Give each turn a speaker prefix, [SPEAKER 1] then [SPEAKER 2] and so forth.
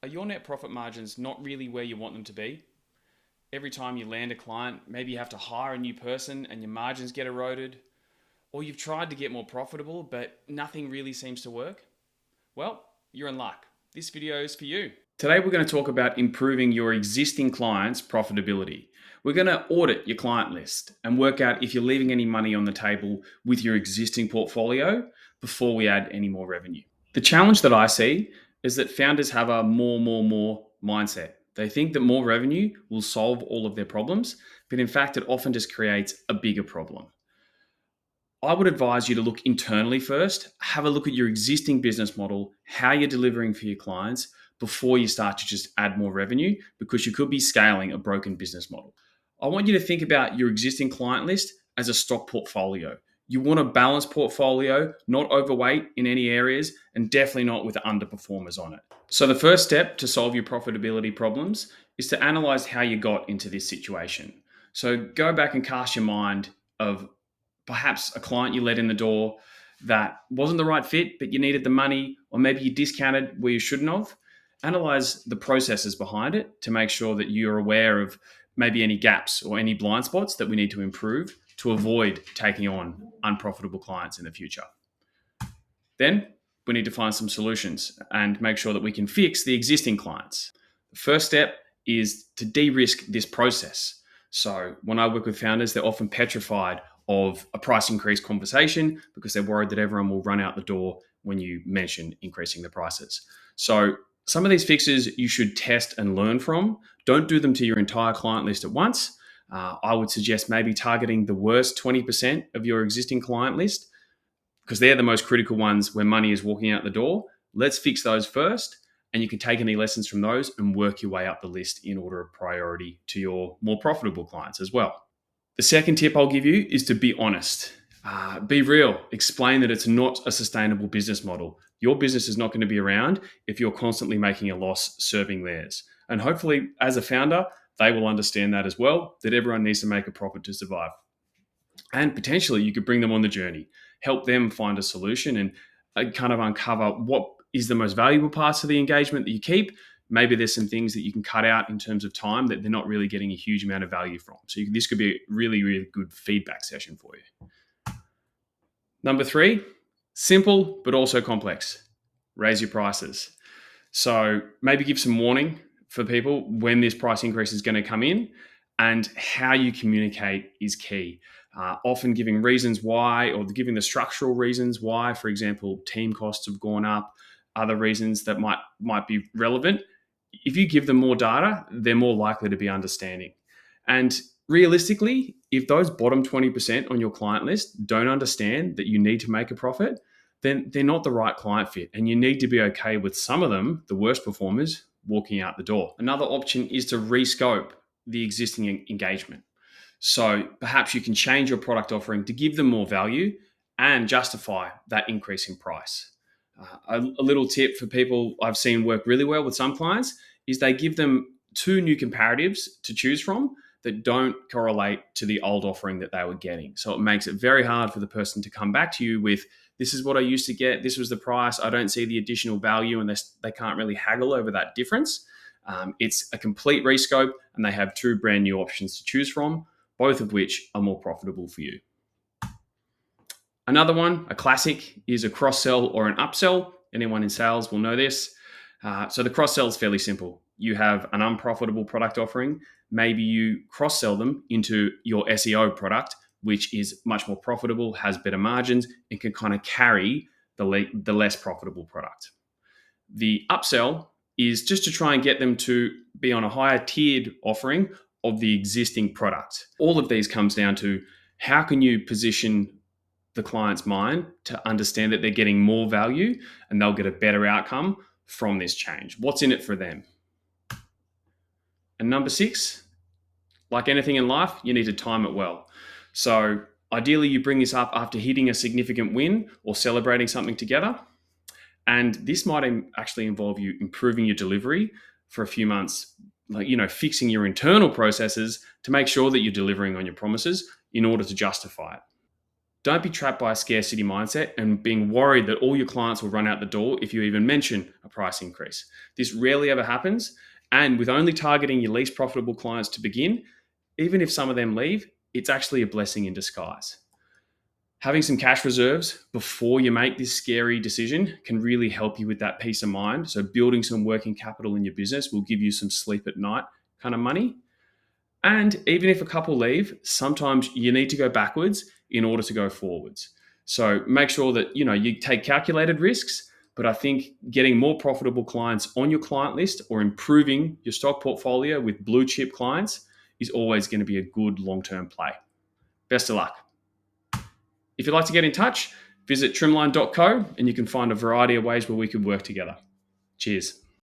[SPEAKER 1] Are your net profit margins not really where you want them to be? Every time you land a client, maybe you have to hire a new person and your margins get eroded, or you've tried to get more profitable, but nothing really seems to work? Well, you're in luck. This video is for you. Today, we're going to talk about improving your existing clients' profitability. We're going to audit your client list and work out if you're leaving any money on the table with your existing portfolio before we add any more revenue. The challenge that I see is that founders have a more mindset. They think that more revenue will solve all of their problems, but in fact, it often just creates a bigger problem. I would advise you to look internally first, have a look at your existing business model, how you're delivering for your clients before you start to just add more revenue, because you could be scaling a broken business model. I want you to think about your existing client list as a stock portfolio. You want a balanced portfolio, not overweight in any areas, and definitely not with underperformers on it. So the first step to solve your profitability problems is to analyze how you got into this situation. So go back and cast your mind of perhaps a client you let in the door that wasn't the right fit, but you needed the money, or maybe you discounted where you shouldn't have. Analyze the processes behind it to make sure that you're aware of maybe any gaps or any blind spots that we need to improve to avoid taking on unprofitable clients in the future. Then we need to find some solutions and make sure that we can fix the existing clients. The first step is to de-risk this process. So when I work with founders, they're often petrified of a price increase conversation because they're worried that everyone will run out the door when you mention increasing the prices. So some of these fixes you should test and learn from. Don't do them to your entire client list at once. I would suggest maybe targeting the worst 20% of your existing client list, because they're the most critical ones where money is walking out the door. Let's fix those first, and you can take any lessons from those and work your way up the list in order of priority to your more profitable clients as well. The second tip I'll give you is to be honest. Be real. Explain that it's not a sustainable business model. Your business is not going to be around if you're constantly making a loss serving theirs. And hopefully, as a founder, they will understand that as well, that everyone needs to make a profit to survive. And potentially, you could bring them on the journey, help them find a solution and kind of uncover what is the most valuable parts of the engagement that you keep. Maybe there's some things that you can cut out in terms of time that they're not really getting a huge amount of value from. So this could be a really good feedback session for you. Number 3, simple but also complex. Raise your prices. So maybe give some warning for people when this price increase is going to come in, and how you communicate is key. Often giving reasons why, or giving the structural reasons why. For example, team costs have gone up, other reasons that might be relevant. If you give them more data, they're more likely to be understanding. And realistically, if those bottom 20% on your client list don't understand that you need to make a profit, then they're not the right client fit. And you need to be okay with some of them, the worst performers, walking out the door. Another option is to rescope the existing engagement. So perhaps you can change your product offering to give them more value and justify that increase in price. A little tip for people I've seen work really well with some clients is they give them 2 new comparatives to choose from that don't correlate to the old offering that they were getting. So it makes it very hard for the person to come back to you with, this is what I used to get, this was the price, I don't see the additional value, and they can't really haggle over that difference. It's a complete rescope, and they have 2 brand new options to choose from, both of which are more profitable for you. Another one, a classic, is a cross-sell or an upsell. Anyone in sales will know this. So the cross-sell is fairly simple. You have an unprofitable product offering. Maybe you cross-sell them into your SEO product, which is much more profitable, has better margins, and can kind of carry the less profitable product. The upsell is just to try and get them to be on a higher tiered offering of the existing product. All of these comes down to how can you position the client's mind to understand that they're getting more value and they'll get a better outcome from this change. What's in it for them? And number 6, like anything in life, you need to time it well. So ideally, you bring this up after hitting a significant win or celebrating something together. And this might actually involve you improving your delivery for a few months, fixing your internal processes to make sure that you're delivering on your promises in order to justify it. Don't be trapped by a scarcity mindset and being worried that all your clients will run out the door if you even mention a price increase. This rarely ever happens. And with only targeting your least profitable clients to begin, even if some of them leave, it's actually a blessing in disguise. Having some cash reserves before you make this scary decision can really help you with that peace of mind. So building some working capital in your business will give you some sleep at night kind of money. And even if a couple leave, sometimes you need to go backwards in order to go forwards. So make sure that you take calculated risks, but I think getting more profitable clients on your client list or improving your stock portfolio with blue chip clients is always going to be a good long-term play. Best of luck. If you'd like to get in touch, visit trimline.co and you can find a variety of ways where we could work together. Cheers.